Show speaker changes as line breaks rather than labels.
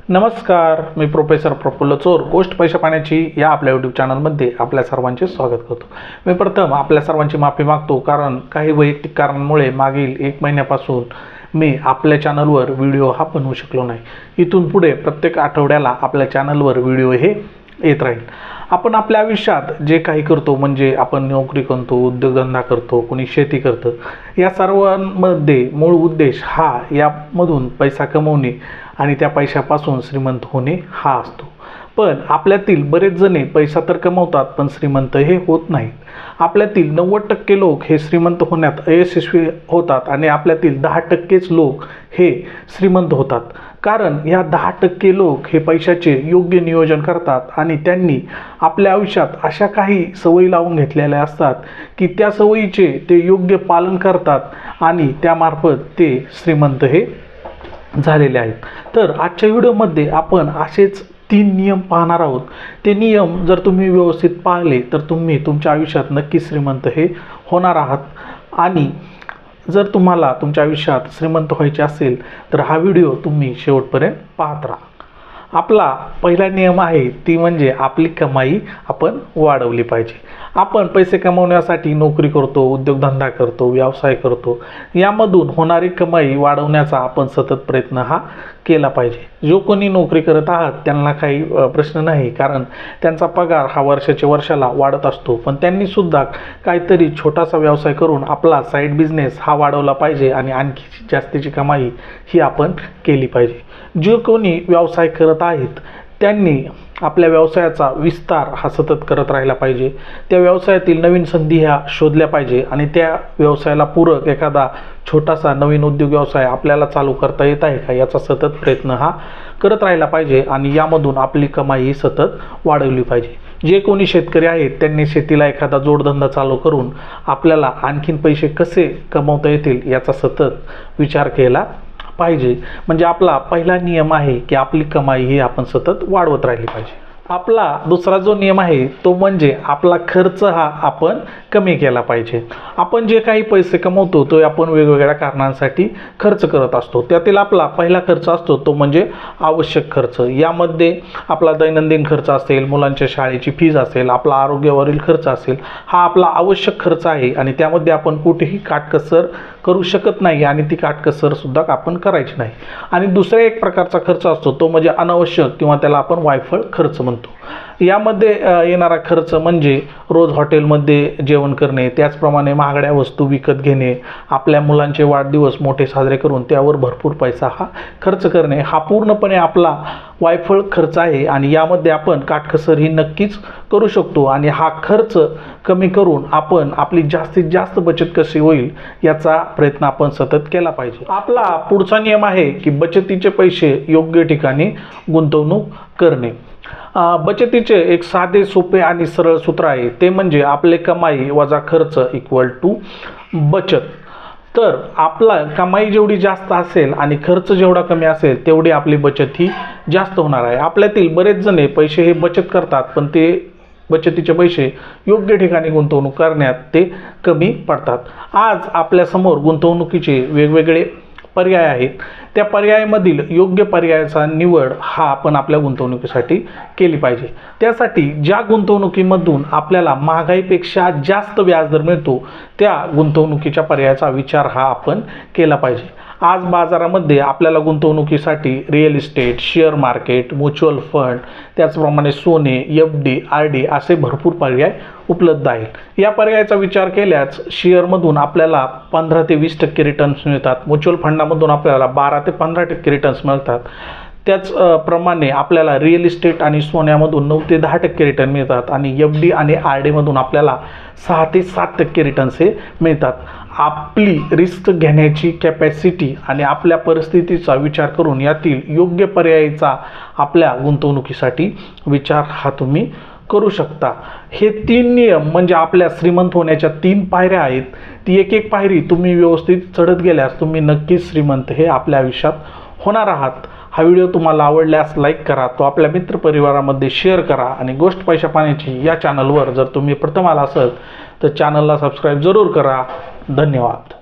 नमस्कार, मी प्रोफेसर प्रफुल्ल चोर गोष्ट पैसा पाण्याची या आपल्या यूट्यूब चॅनलमध्ये आपल्या सर्वांचे स्वागत करतो। मी प्रथम आपल्या सर्वांची माफी मागतो, कारण काही वैयक्तिक कारणांमुळे मागील 1 महिन्यापासून मी आपल्या चॅनलवर व्हिडिओ हा बनवू शकलो नाही। इथून पुढे प्रत्येक आठवड्याला आपल्या चॅनलवर व्हिडिओ हे येत राहील। आपण आपल्या आयुष्यात जे काही करतो, म्हणजे आपण नोकरी करतो, उद्योगधंदा करतो, कोणी शेती करतं, या सर्वांमध्ये मूळ उद्देश हा यामधून पैसा कमवणे आणि त्या पैशापासून श्रीमंत होणे हा असतो। पण आपल्यातील बरेच जण पैसा तर कमवतात, पण श्रीमंत हे होत नाहीत। आपल्यातील 90% लोक हे श्रीमंत होण्यात अयशस्वी होतात आणि आपल्यातील 10%च लोक हे श्रीमंत होतात। कारण या 10% लोक हे पैशाचे योग्य नियोजन करतात आणि त्यांनी आपल्या आयुष्यात अशा काही सवयी लावून घेतलेल्या असतात की त्या सवयीचे ते योग्य पालन करतात आणि त्यामार्फत ते श्रीमंत हे झालेले आहेत। तर आजच्या व्हिडिओमध्ये आपण असेच 3 नियम पाहणार आहोत। ते नियम जर तुम्ही व्यवस्थित पाळले तर तुम्ही तुमच्या आयुष्यात नक्की श्रीमंत हे होणार आहात। आणि जर तुम्हाला तुमच्या आयुष्यात श्रीमंत व्हायचे असेल तर हा व्हिडिओ तुम्ही शेवटपर्यंत पाहत राहा। आपला पहिला नियम आहे ती म्हणजे आपली कमाई आपण वाढवली पाहिजे। आपण पैसे कमवण्यासाठी नोकरी करतो, उद्योगधंदा करतो, व्यवसाय करतो, यामधून होणारी कमाई वाढवण्याचा आपण सतत प्रयत्न हा केला पाहिजे। जो कोणी नोकरी करत आहात त्यांना काही प्रश्न नाही, कारण त्यांचा पगार हा वर्षाच्या वर्षाला वाढत असतो। पण त्यांनी सुद्धा काहीतरी छोटासा व्यवसाय करून आपला साईड बिझनेस हा वाढवला पाहिजे आणि आणखी जास्तीची कमाई ही आपण केली पाहिजे। जो कोणी व्यवसाय करत आहेत त्यांनी आपल्या व्यवसायाचा विस्तार हा सतत करत राहिला पाहिजे। त्या व्यवसायातील नवीन संधी ह्या शोधल्या पाहिजे आणि त्या व्यवसायाला पूरक एखादा छोटासा नवीन उद्योग व्यवसाय आपल्याला चालू करता येत आहे का याचा सतत प्रयत्न हा करत राहिला पाहिजे आणि यामधून आपली कमाई ही सतत वाढवली पाहिजे। जे कोणी शेतकरी आहेत त्यांनी शेतीला एखादा जोडधंदा चालू करून आपल्याला आणखीन पैसे कसे कमवता येतील याचा सतत विचार केला पाहिजे। म्हणजे आपला पहिला नियम आहे की आपली कमाई ही आपण सतत वाढवत राहिली पाहिजे। आपला दुसरा जो नियम आहे तो म्हणजे आपला खर्च हा आपण कमी केला पाहिजे। आपण जे काही पैसे कमवतो तो आपण वेगवेगळ्या कारणांसाठी खर्च करत असतो। त्यातील आपला पहिला खर्च असतो तो म्हणजे आवश्यक खर्च। यामध्ये आपला दैनंदिन खर्च असेल, मुलांच्या शाळेची फीज असेल, आपला आरोग्यावरील खर्च असेल, हा आपला आवश्यक खर्च आहे आणि त्यामध्ये आपण कुठेही काटकसर करू शकत नाही आणि ती काटकसर सुद्धा आपण करायची नाही। आणि दुसरा एक प्रकारचा खर्च असतो तो म्हणजे अनावश्यक किंवा त्याला आपण वायफळ खर्च म्हणतो। यामध्ये येणारा खर्च म्हणजे रोज हॉटेलमध्ये जेवण करणे, त्याचप्रमाणे महागड्या वस्तू विकत घेणे, आपल्या मुलांचे वाढदिवस मोठे साजरे करून त्यावर भरपूर पैसा हा खर्च करणे, हा पूर्णपणे आपला वायफळ खर्च आहे आणि यामध्ये आपण काटकसर ही नक्कीच करू शकतो। आणि हा खर्च कमी करून आपण आपली जास्तीत जास्त बचत कशी होईल याचा प्रयत्न आपण सतत केला पाहिजे। आपला पुढचा नियम आहे की बचतीचे पैसे योग्य ठिकाणी गुंतवणूक करणे। बचतीचे एक साधे, सोपे आणि सरळ सूत्र आहे, ते म्हणजे आपले कमाई वजा खर्च इक्वल टू बचत। तर आपला कमाई जेवढी जास्त असेल आणि खर्च जेवढा कमी असेल तेवढी आपली बचत ही जास्त होणार आहे। आपल्यातील बरेच जण पैसे हे बचत करतात, पण ते बचतीचे पैसे योग्य ठिकाणी गुंतवणूक करण्यात ते कमी पडतात। आज आपल्यासमोर गुंतवणुकीचे वेगवेगळे पर्याय आहेत, त्या पर्यायामधील योग्य पर्यायाचा निवड हा आपण आपल्या गुंतवणुकीसाठी केली पाहिजे। त्यासाठी ज्या गुंतवणुकीमधून आपल्याला महागाईपेक्षा जास्त व्याजदर मिळतो त्या गुंतवणुकीच्या पर्यायाचा विचार हा आपण केला पाहिजे। आज बाजारामध्ये आपल्याला गुंतवणुकीसाठी real estate, share market, mutual fund, त्याचप्रमाणे सोने, FD, RD असे भरपूर पर्याय उपलब्ध आहेत। या पर्यायाचा विचार केल्यास शेअरमधून आपल्याला 15 ते 20% रिटर्न्स मिळतात, म्युच्युअल फंडामधून आपल्याला 12 ते 15% रिटर्न्स मिळतात, त्याचप्रमाणे आपल्याला रिअल इस्टेट आणि सोन्यामधून 9 ते 10% रिटर्न मिळतात आणि FD आणि RD मधून आपल्याला 6 ते 7% रिटर्न्स हे मिळतात। आपली रिस्क घेण्याची कॅपॅसिटी आणि आपल्या परिस्थितीचा विचार करून यातील योग्य पर्यायाचा आपल्या गुंतवणुकीसाठी विचार हा तुम्ही करू शकता। हे 3 नियम म्हणजे आपल्या श्रीमंत होण्याच्या 3 पायऱ्या आहेत। ती एक एक पायरी तुम्ही व्यवस्थित चढत गेल्यास तुम्ही नक्कीच श्रीमंत हे आपल्या आयुष्यात होणार आहात। हा व्हिडिओ तुम्हाला आवडल्यास लाईक करा, तो आपल्या मित्रपरिवारामध्ये शेअर करा आणि गोष्ट पैसा पाण्याची या चॅनलवर जर तुम्ही प्रथम आला असाल तर चॅनलला सबस्क्राईब जरूर करा। धन्यवाद।